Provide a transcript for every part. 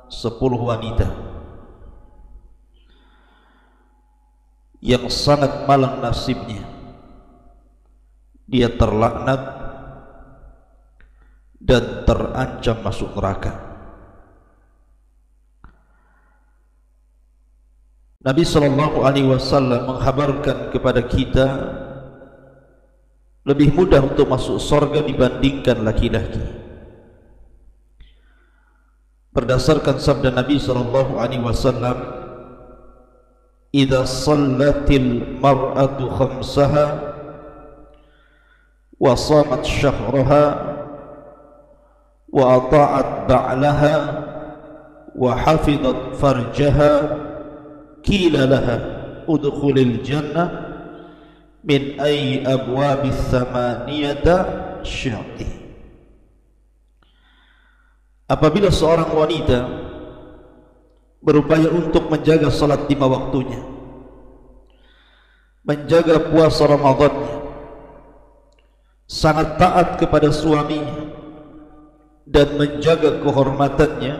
10 wanita yang sangat malang nasibnya. Dia terlaknat dan terancam masuk neraka. Nabi SAW menghabarkan kepada kita lebih mudah untuk masuk surga dibandingkan laki-laki. Berdasarkan sabda Nabi SAW, "Idza shallatil mar'atu khamsaha wa shamat syahraha wa ata'at ba'laha wa hafizat farjaha qila laha udkhulil jannah min ayyi abwabis samaniyata syi'ti." Apabila seorang wanita berupaya untuk menjaga salat 5 waktunya, menjaga puasa Ramadannya, sangat taat kepada suaminya dan menjaga kehormatannya,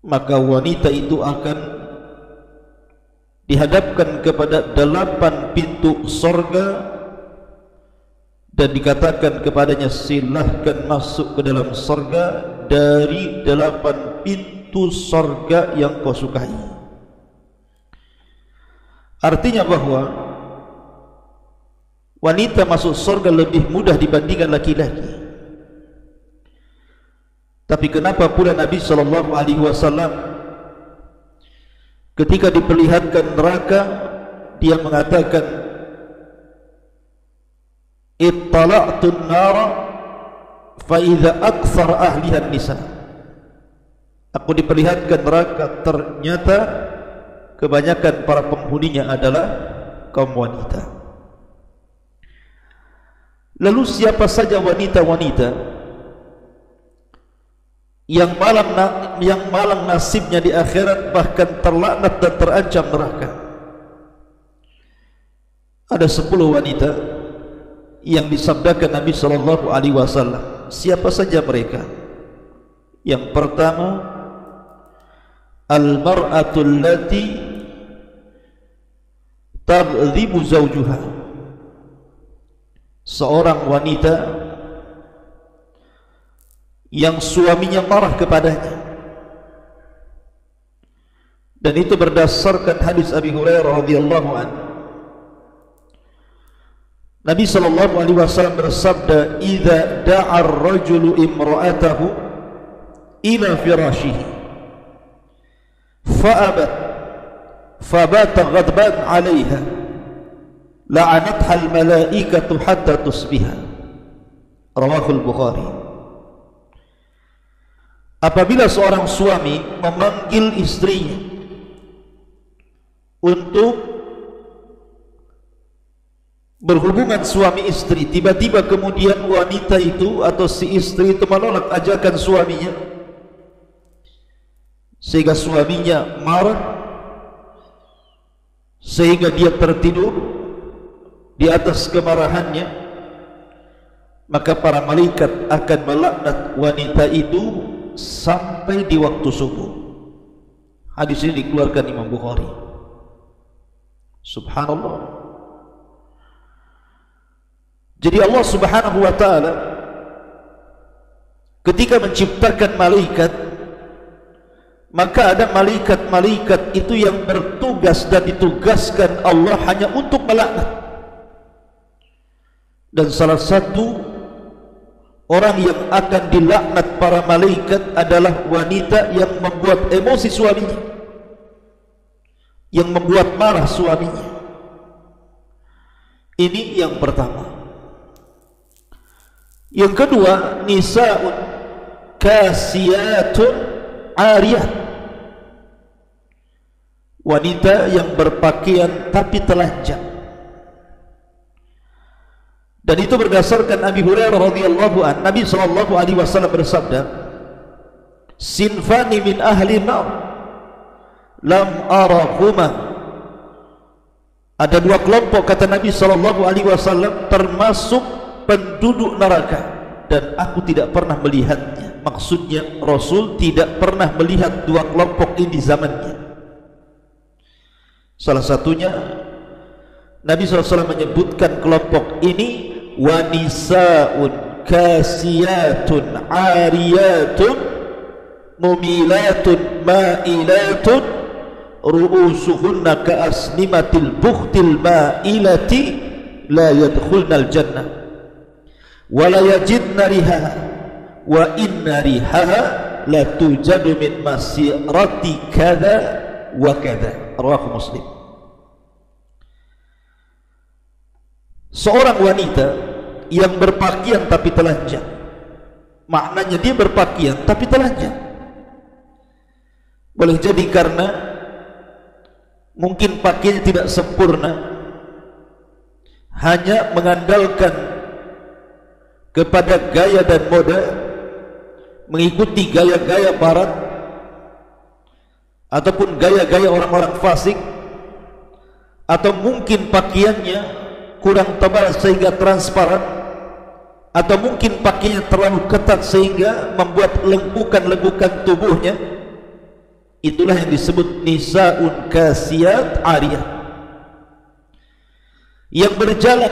maka wanita itu akan dihadapkan kepada 8 pintu surga dan dikatakan kepadanya, silahkan masuk ke dalam surga dari 8 pintu surga yang kau sukai. Artinya bahwa wanita masuk surga lebih mudah dibandingkan laki-laki. Tapi kenapa pula Nabi SAW ketika diperlihatkan neraka, dia mengatakan, "Ittala'tun nara fa idza aktsar ahliha nisa." Aku diperlihatkan neraka, ternyata kebanyakan para penghuninya adalah kaum wanita. Lalu siapa saja wanita-wanita yang malang nasibnya di akhirat, bahkan terlaknat dan terancam neraka? Ada 10 wanita yang disabdakan Nabi SAW. Siapa saja mereka? Yang pertama, al-mar'atul lati taghdhibu zawjuha, seorang wanita yang suaminya marah kepadanya. Dan itu berdasarkan hadis Abi Hurairah radhiyallahu anhu. Nabi SAW bersabda, "Idza da'a ar-rajulu imra'atahu ila firashihi fa'abat fabata ghadban 'alayha la'anatha al-malaikatu hatta tusbiha." Rawahul Bukhari. Apabila seorang suami memanggil istrinya untuk berhubungan suami istri, tiba-tiba kemudian wanita itu atau si istri itu menolak ajakan suaminya, sehingga suaminya marah, sehingga dia tertidur di atas kemarahannya, maka para malaikat akan melaknat wanita itu sampai di waktu subuh. Hadis ini dikeluarkan Imam Bukhari. Subhanallah. Jadi Allah Subhanahu wa ta'ala ketika menciptakan malaikat, maka ada malaikat-malaikat itu yang bertugas dan ditugaskan Allah hanya untuk melaknat. Dan salah satu orang yang akan dilaknat para malaikat adalah wanita yang membuat emosi suaminya, yang membuat marah suaminya. Ini yang pertama. Yang kedua, nisa'un kasiyatun ariyat, wanita yang berpakaian tapi telanjang. Dan itu berdasarkan Abi Hurairah radhiyallahu anhu. Nabi SAW bersabda, "Sinfani min ahli nar lam arahuma." Ada 2 kelompok, kata Nabi SAW, termasuk penduduk neraka, dan aku tidak pernah melihatnya. Maksudnya Rasul tidak pernah melihat dua kelompok ini di zamannya. Salah satunya Nabi SAW menyebutkan kelompok ini wanisaun kasiyatun ariyatun mumilatun ma'ilatun ru'usuhunna ka'asnimatil bukhtil ma'ilati la yadkhulnal jannah wa la yajidna rihaha wa inna rihaha la tujadu min masirati kada wa kada. Rawahu Muslim. Seorang wanita yang berpakaian tapi telanjang, maknanya dia berpakaian tapi telanjang. Boleh jadi karena mungkin pakaiannya tidak sempurna, hanya mengandalkan kepada gaya dan moda, mengikuti gaya-gaya barat ataupun gaya-gaya orang-orang fasik, atau mungkin pakaiannya kurang tebal sehingga transparan, atau mungkin pakaiannya terlalu ketat sehingga membuat lengkukan-lengkukan tubuhnya. Itulah yang disebut nisaun kasiyat ariyah, yang berjalan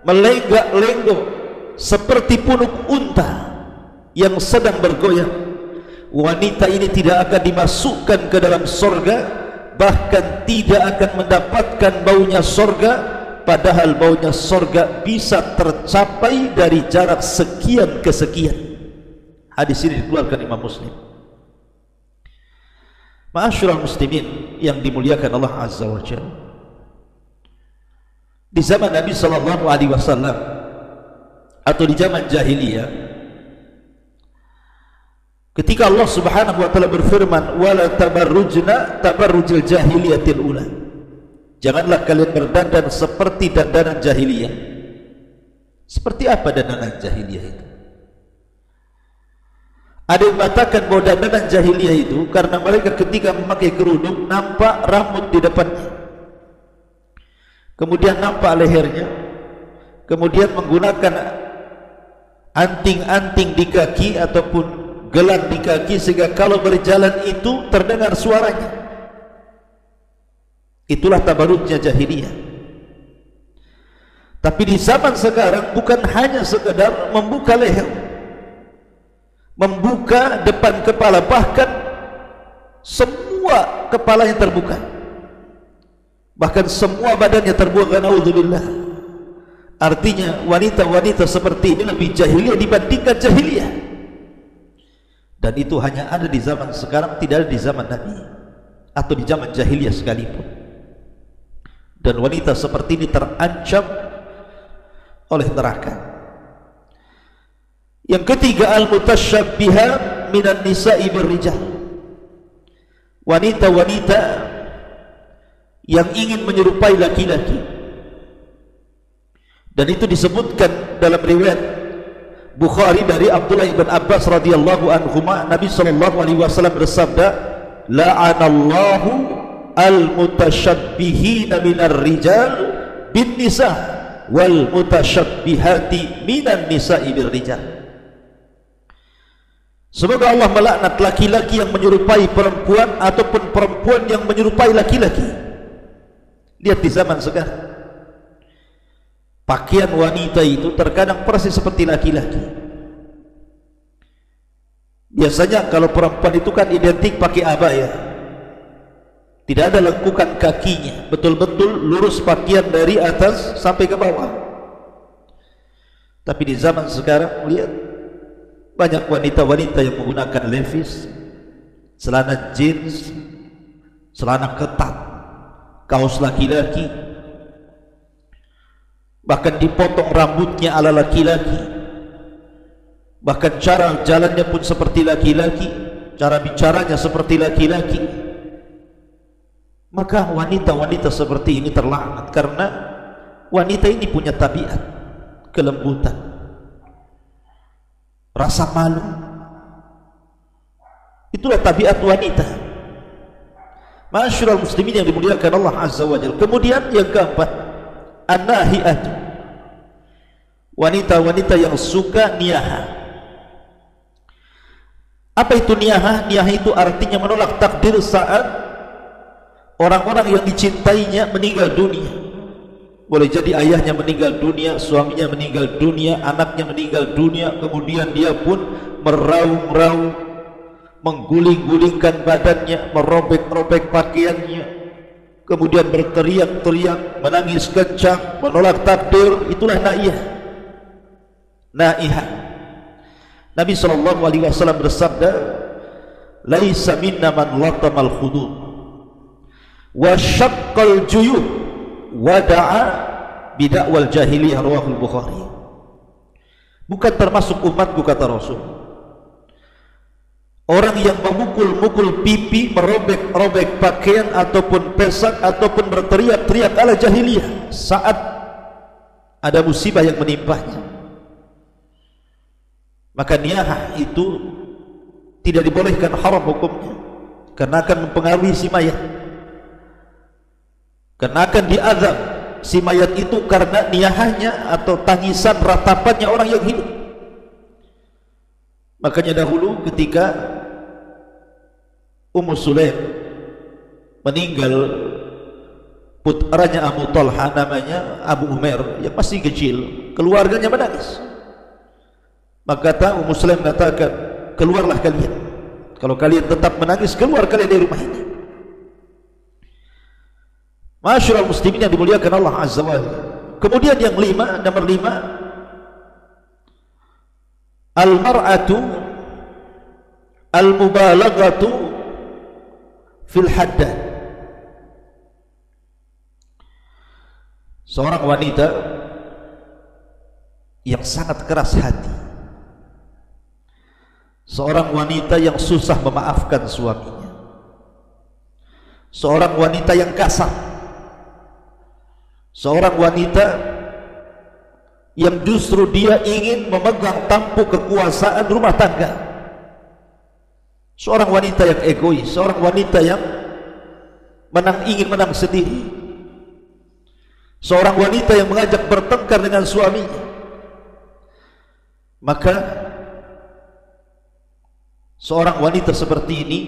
melenggak-lenggok seperti punuk unta yang sedang bergoyang. Wanita ini tidak akan dimasukkan ke dalam sorga, bahkan tidak akan mendapatkan baunya sorga, padahal baunya sorga bisa tercapai dari jarak sekian ke sekian. Hadis ini dikeluarkan Imam Muslim. Ma'asyiral muslimin yang dimuliakan Allah Azza wa Jalla, di zaman Nabi sallallahu alaihi wasallam atau di zaman jahiliyah, ketika Allah Subhanahu wa taala berfirman wala tabarrujna tabarrujil jahiliyatil ula, janganlah kalian berdandan seperti dandanan jahiliyah. Seperti apa dandanan jahiliyah itu? Ada yang mengatakan bahwa dandanan jahiliyah itu karena mereka ketika memakai kerudung nampak rambut di depannya, kemudian nampak lehernya, kemudian menggunakan anting-anting di kaki ataupun gelang di kaki sehingga kalau berjalan itu terdengar suaranya. Itulah tabarrujnya jahiliyah. Tapi di zaman sekarang bukan hanya sekedar membuka leher, membuka depan kepala, bahkan semua kepalanya terbuka, bahkan semua badannya terbuka. Naudzubillah. Artinya wanita-wanita seperti ini lebih jahiliyah dibandingkan jahiliyah, dan itu hanya ada di zaman sekarang, tidak ada di zaman Nabi atau di zaman jahiliyah sekalipun. Dan wanita seperti ini terancam oleh neraka. Yang ketiga, al-mutasyabbihat minan nisa'i birrijal, wanita-wanita yang ingin menyerupai laki-laki. Dan itu disebutkan dalam riwayat Bukhari dari Abdullah ibn Abbas radhiyallahu anhuma, Nabi sallallahu alaihi wasallam bersabda, la'anallahu al-mutasyabbihina minar rijal bin nisa wal mutasyabbihati minan nisa'i bir rijal. Semoga Allah melaknat laki-laki yang menyerupai perempuan ataupun perempuan yang menyerupai laki-laki. Lihat di zaman sekarang, pakaian wanita itu terkadang persis seperti laki-laki. Biasanya kalau perempuan itu kan identik pakai abaya, tidak ada lengkukan kakinya, betul-betul lurus pakaian dari atas sampai ke bawah. Tapi di zaman sekarang lihat, banyak wanita-wanita yang menggunakan levis, celana jeans, celana ketat, kaos laki-laki, bahkan dipotong rambutnya ala laki-laki, bahkan cara jalannya pun seperti laki-laki, cara bicaranya seperti laki-laki. Maka wanita-wanita seperti ini terlaknat, karena wanita ini punya tabiat kelembutan, rasa malu. Itulah tabiat wanita. Ma'asyiral muslimin yang dimuliakan Allah Azza wa Jalla. Kemudian yang keempat, an-nahi'atu, wanita-wanita yang suka niyaha. Apa itu niyahah? Niyahah itu artinya menolak takdir saat orang-orang yang dicintainya meninggal dunia. Boleh jadi ayahnya meninggal dunia, suaminya meninggal dunia, anaknya meninggal dunia, kemudian dia pun meraung-raung, mengguling-gulingkan badannya, merobek-robek pakaiannya, kemudian berteriak-teriak, menangis kencang, menolak takdir. Itulah naiyah. Naihah. Nabi SAW bersabda, laisa minna man latamal khudud wa syaqqal juyub wa da'a bida'wal jahiliyah, rawahul Bukhari. Bukan termasuk umatku, kata Rasul, orang yang memukul-mukul pipi, merobek-robek pakaian ataupun pesak ataupun berteriak-teriak ala jahiliyah saat ada musibah yang menimpahnya. Maka niyahah itu tidak dibolehkan, haram hukumnya, karena akan mempengaruhi si mayat, karena akan diazab si mayat itu karena niyahahnya atau tangisan ratapannya orang yang hidup. Makanya dahulu ketika Ummu Sulaim meninggal, putranya Abu Talha namanya Abu Umair yang masih kecil, keluarganya menangis. Maka kata Ummu Sulaim mengatakan, keluarlah kalian. Kalau kalian tetap menangis, keluar kalian dari rumah ini. Masyarul muslimin yang dimuliakan Allah Azza wa Jalla. Kemudian yang nomor 5, al-mar'atu al-mubalaghatu fil haddad. Seorang wanita yang sangat keras hati, seorang wanita yang susah memaafkan suaminya, seorang wanita yang kasar, seorang wanita yang justru dia ingin memegang tampuk kekuasaan rumah tangga, seorang wanita yang egois, seorang wanita yang ingin menang sendiri, seorang wanita yang mengajak bertengkar dengan suaminya. Maka seorang wanita seperti ini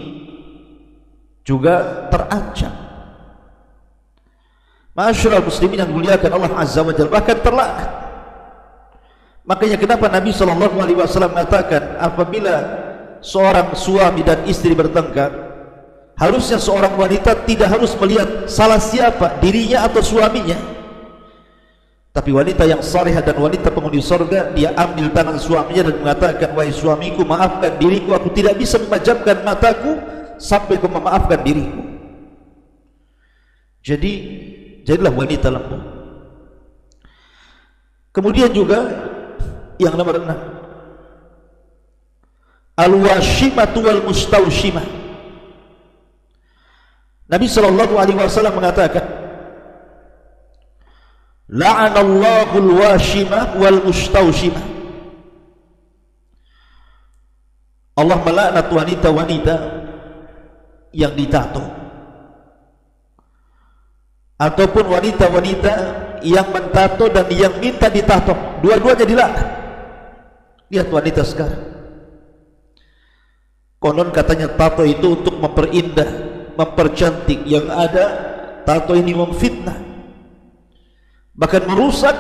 juga terancam. Masyarul muslimin yang dimuliakan Allah Azza wa Jalla, bahkan terlaknat. Makanya kenapa Nabi SAW mengatakan, apabila seorang suami dan istri bertengkar, harusnya seorang wanita tidak harus melihat salah siapa, dirinya atau suaminya, tapi wanita yang salihah dan wanita penghuni surga, dia ambil tangan suaminya dan mengatakan, wahai suamiku, maafkan diriku, aku tidak bisa memejamkan mataku sampai kau memaafkan diriku. Jadilah wanita lembut. Kemudian juga yang nomor 6, al-washimatu wal mustawshimah. Nabi SAW mengatakan, la'anallahu al-washimah wal mustawshimah. Allah melaknat wanita-wanita yang ditato, ataupun wanita-wanita yang mentato dan yang minta ditato, dua-duanya dilaknat. Lihat wanita sekarang, konon katanya tato itu untuk memperindah, mempercantik, yang ada tato ini memfitnah, bahkan merusak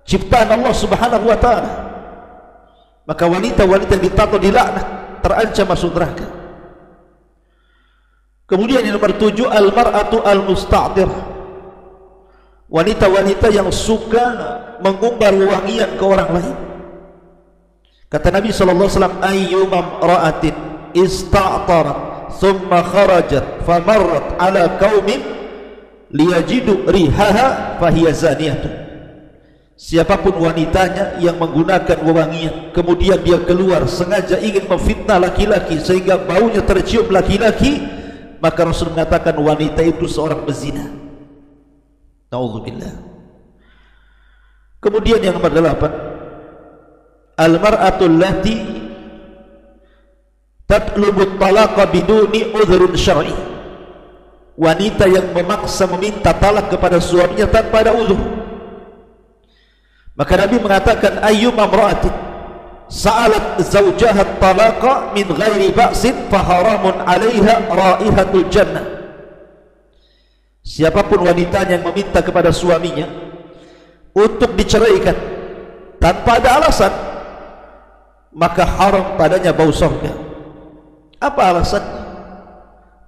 ciptaan Allah Subhanahu wa ta'ala. Maka wanita-wanita yang ditato dilaknat, terancam masuk neraka. Kemudian yang nomor 7, al-mar'atu al-musta'dirah, wanita-wanita yang suka mengumbar wangian ke orang lain. Kata Nabi SAW, ayyuma imra'atin ista'tarat thumma kharajat famarrat ala qaumin liyajidu rihaha fahiya zaniyatun. Siapapun wanitanya yang menggunakan wewangian, kemudian dia keluar sengaja ingin memfitnah laki-laki sehingga baunya tercium laki-laki, maka Rasul mengatakan wanita itu seorang pezina. Na'udzubillah. Kemudian yang nomor 8, al-mar'atul lati tatlubu talaqa biduni udhrun syar'i, wanita yang memaksa meminta talak kepada suaminya tanpa ada uzur. Maka Nabi mengatakan, ayyuma imra'atin, sa'alat zawjaha talaqa min ghairi ba'sin faharamun 'alaiha raihatul jannah. Siapapun wanitanya yang meminta kepada suaminya untuk diceraikan tanpa ada alasan, maka haram padanya bau surga. Apa alasannya?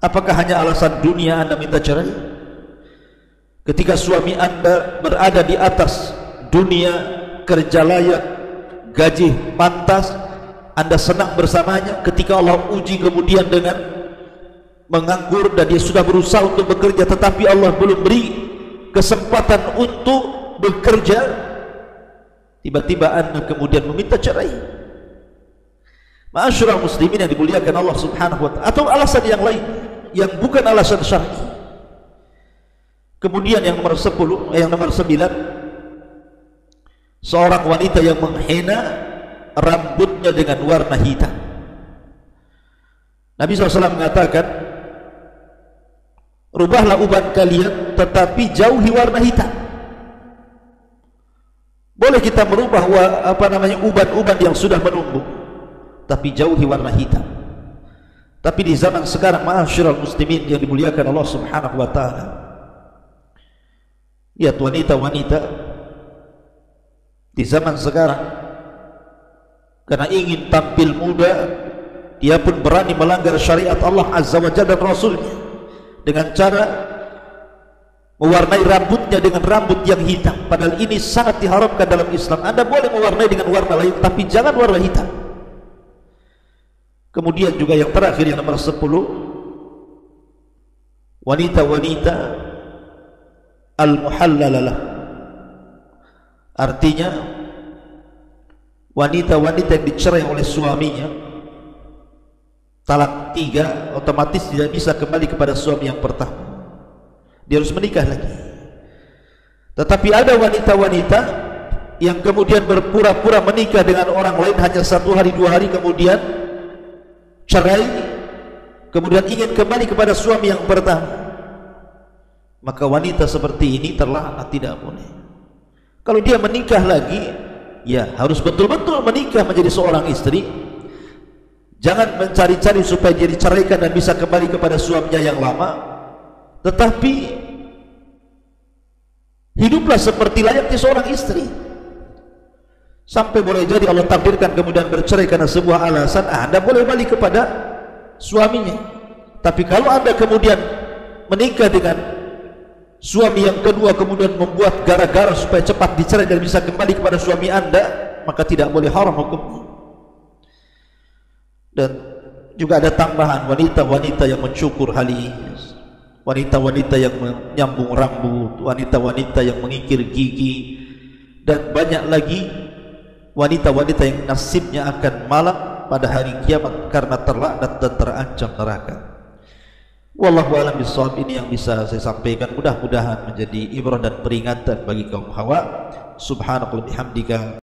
Apakah hanya alasan dunia Anda minta cerai? Ketika suami Anda berada di atas dunia, kerja layak, gaji pantas, Anda senang bersamanya. Ketika Allah uji kemudian dengan menganggur dan dia sudah berusaha untuk bekerja tetapi Allah belum beri kesempatan untuk bekerja, tiba-tiba Anda kemudian meminta cerai. Ma'asyiral muslimin yang dimuliakan Allah Subhanahu wa ta'ala, atau alasan yang lain yang bukan alasan syar'i. Kemudian yang nomor 10, yang nomor 9, seorang wanita yang menghina rambutnya dengan warna hitam. Nabi SAW mengatakan, rubahlah uban kalian tetapi jauhi warna hitam. Boleh kita merubah uban-uban yang sudah menumbuh, tapi jauhi warna hitam. Tapi di zaman sekarang, ma'asyiral muslimin yang dimuliakan Allah Subhanahu wa ta'ala, lihat wanita-wanita di zaman sekarang, karena ingin tampil muda, dia pun berani melanggar syariat Allah Azza wa Jalla dan Rasulnya dengan cara mewarnai rambutnya dengan rambut yang hitam. Padahal ini sangat diharamkan dalam Islam. Anda boleh mewarnai dengan warna lain, tapi jangan warna hitam. Kemudian juga yang terakhir, yang nomor 10, wanita-wanita al-muhallalalah, artinya wanita-wanita yang dicerai oleh suaminya talak 3, otomatis tidak bisa kembali kepada suami yang pertama, dia harus menikah lagi. Tetapi ada wanita-wanita yang kemudian berpura-pura menikah dengan orang lain hanya 1 hari 2 hari kemudian cerai, kemudian ingin kembali kepada suami yang pertama. Maka wanita seperti ini terlaknat, tidak boleh. Kalau dia menikah lagi, ya harus betul-betul menikah menjadi seorang istri. Jangan mencari-cari supaya dia diceraikan dan bisa kembali kepada suaminya yang lama. Tetapi hiduplah seperti layaknya seorang istri. Sampai boleh jadi Allah takdirkan kemudian bercerai karena sebuah alasan, Anda boleh balik kepada suaminya. Tapi kalau Anda kemudian menikah dengan suami yang kedua, kemudian membuat gara-gara supaya cepat dicerai dan bisa kembali kepada suami Anda, maka tidak boleh, haram hukumnya. Dan juga ada tambahan, wanita-wanita yang mencukur halis, wanita-wanita yang menyambung rambut, wanita-wanita yang mengikir gigi, dan banyak lagi wanita-wanita yang nasibnya akan malang pada hari kiamat karena terlaknat dan terancam neraka. Wallahu a'lam bishawab. Ini yang bisa saya sampaikan, mudah-mudahan menjadi ibrah dan peringatan bagi kaum hawa. Subhanallah bihamdika.